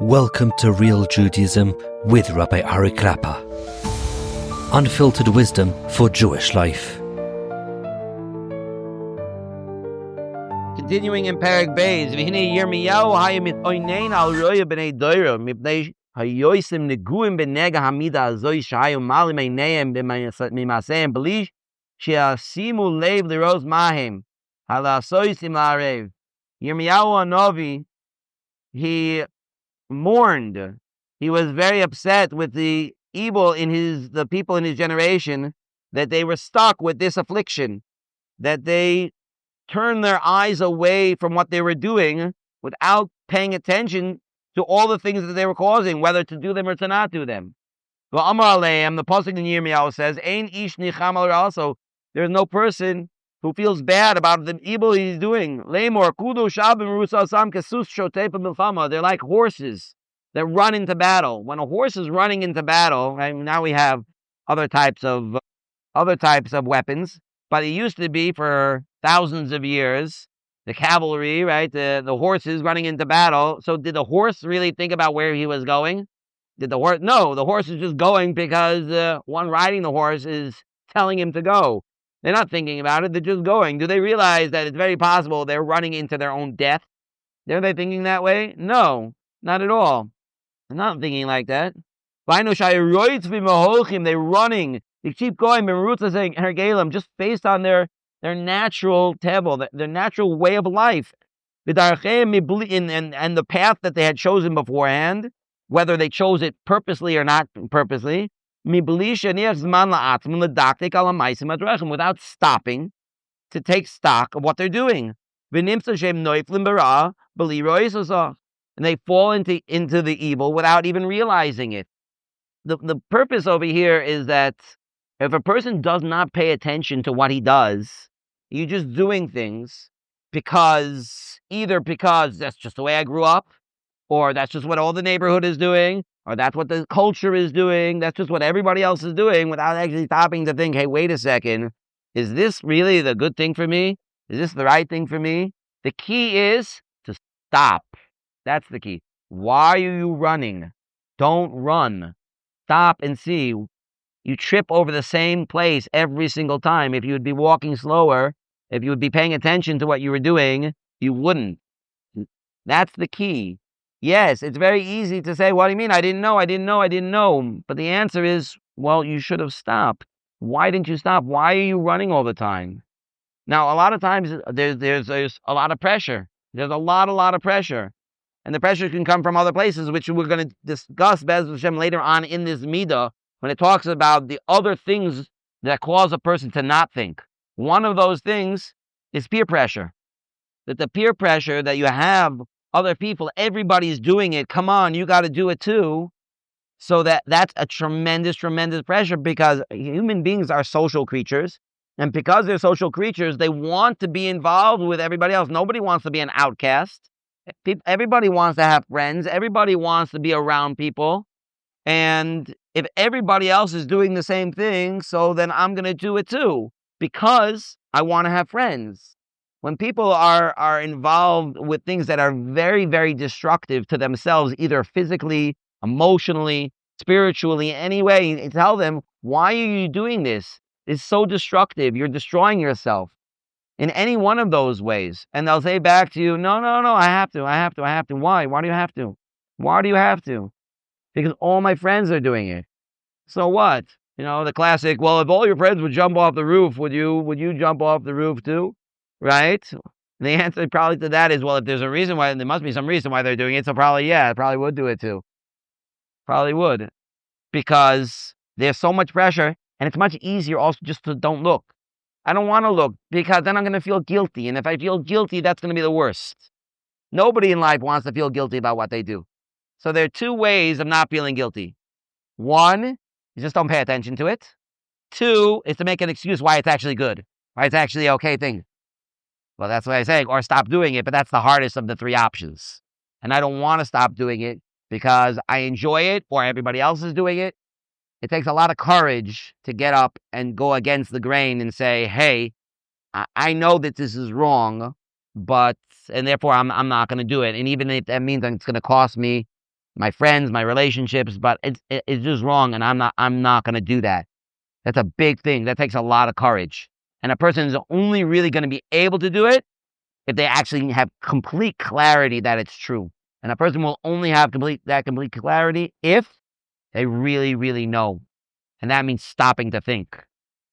Welcome to Real Judaism with Rabbi Ari Klapper. Unfiltered wisdom for Jewish life. Continuing in Perek Beis, v'hinei Yirmiyahu hayamit oinein al roya b'nei doira mipnei hayosim neguim b'nega hamida azoi shayu malim eineim b'mimaseim b'li she'asimu lev liros mahem halasoisim la'arev. Yirmiyahu navi, he mourned. He was very upset with the evil in the people in his generation, that they were stuck with this affliction, that they turned their eyes away from what they were doing without paying attention to all the things that they were causing, whether to do them or to not do them. The pasuk in Yirmiyahu says, "Ein ish nicham al ra." Also, there's no person who feels bad about the evil he's doing. They're like horses that run into battle. When a horse is running into battle, right, now we have other types of weapons, but it used to be for thousands of years the cavalry, right? The horses running into battle. So did the horse really think about where he was going? No, the horse is just going because one riding the horse is telling him to go. They're not thinking about it. They're just going. Do they realize that it's very possible they're running into their own death? Are they thinking that way? No, not at all. They're not thinking like that. They're running. They keep going, just based on their natural tevel, their natural way of life. And the path that they had chosen beforehand, whether they chose it purposely or not purposely, without stopping to take stock of what they're doing. And they fall into the evil without even realizing it. The purpose over here is that if a person does not pay attention to what he does, you're just doing things either because that's just the way I grew up, or that's just what all the neighborhood is doing, or that's what the culture is doing, that's just what everybody else is doing, without actually stopping to think, hey, wait a second, is this really the good thing for me? Is this the right thing for me? The key is to stop. That's the key. Why are you running? Don't run. Stop and see. You trip over the same place every single time. If you would be walking slower, if you would be paying attention to what you were doing, you wouldn't. That's the key. Yes, it's very easy to say, what do you mean? I didn't know. But the answer is, well, you should have stopped. Why didn't you stop? Why are you running all the time? Now, a lot of times there's a lot of pressure. There's a lot of pressure. And the pressure can come from other places, which we're going to discuss, Be'ez Hashem, later on in this Midah, when it talks about the other things that cause a person to not think. One of those things is peer pressure. That the peer pressure that you have, other people, everybody's doing it, come on, you got to do it too. So that's a tremendous pressure, because human beings are social creatures. And because they're social creatures, they want to be involved with everybody else. Nobody wants to be an outcast. Everybody wants to have friends. Everybody wants to be around people. And if everybody else is doing the same thing, so then I'm going to do it too, because I want to have friends. When people are involved with things that are very, very destructive to themselves, either physically, emotionally, spiritually, anyway, tell them, why are you doing this? It's so destructive. You're destroying yourself in any one of those ways. And they'll say back to you, no, I have to. Why? Why do you have to? Why do you have to? Because all my friends are doing it. So what? The classic, well, if all your friends would jump off the roof, would you jump off the roof too? Right? The answer probably to that is, well, if there's a reason why, there must be some reason why they're doing it. So probably would do it too. Probably would. Because there's so much pressure, and it's much easier also just to don't look. I don't want to look, because then I'm going to feel guilty. And if I feel guilty, that's going to be the worst. Nobody in life wants to feel guilty about what they do. So there are two ways of not feeling guilty. One, you just don't pay attention to it. Two is to make an excuse why it's actually good, why it's actually okay thing. Well, that's what I say, or stop doing it, but that's the hardest of the three options. And I don't want to stop doing it because I enjoy it, or everybody else is doing it. It takes a lot of courage to get up and go against the grain and say, hey, I know that this is wrong, and therefore I'm not going to do it. And even if that means it's going to cost me my friends, my relationships, but it's just wrong, and I'm not going to do that. That's a big thing. That takes a lot of courage. And a person is only really going to be able to do it if they actually have complete clarity that it's true. And a person will only have complete clarity if they really, really know. And that means stopping to think.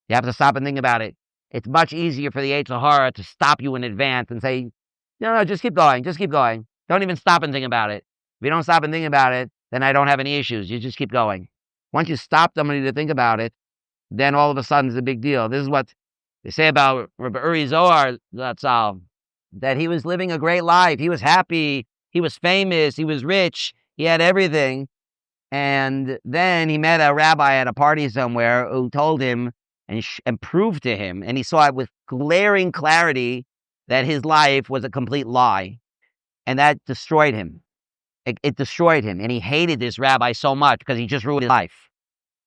You have to stop and think about it. It's much easier for the Yetzer Hara to stop you in advance and say, no, just keep going. Just keep going. Don't even stop and think about it. If you don't stop and think about it, then I don't have any issues. You just keep going. Once you stop somebody to think about it, then all of a sudden it's a big deal. This is what they say about Rabbi Uri Zohar, that he was living a great life. He was happy. He was famous. He was rich. He had everything. And then he met a rabbi at a party somewhere who told him and proved to him, and he saw it with glaring clarity, that his life was a complete lie. And that destroyed him. It destroyed him. And he hated this rabbi so much because he just ruined his life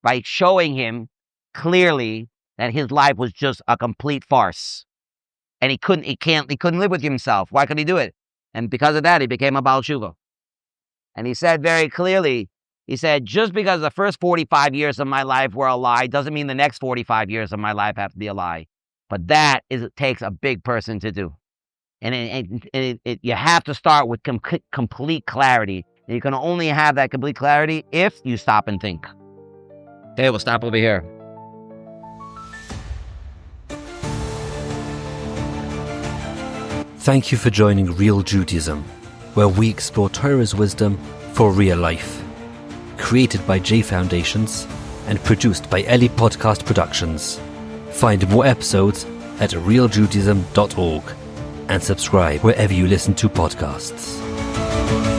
by showing him clearly that his life was just a complete farce. And he couldn't live with himself. Why could he do it? And because of that, he became a Baal Tshuva. And he said very clearly, he said, just because the first 45 years of my life were a lie doesn't mean the next 45 years of my life have to be a lie. But that takes a big person to do. And you have to start with complete clarity. And you can only have that complete clarity if you stop and think. Okay, we'll stop over here. Thank you for joining Real Judaism, where we explore Torah's wisdom for real life. Created by J Foundations and produced by Ellie Podcast Productions. Find more episodes at realjudaism.org and subscribe wherever you listen to podcasts.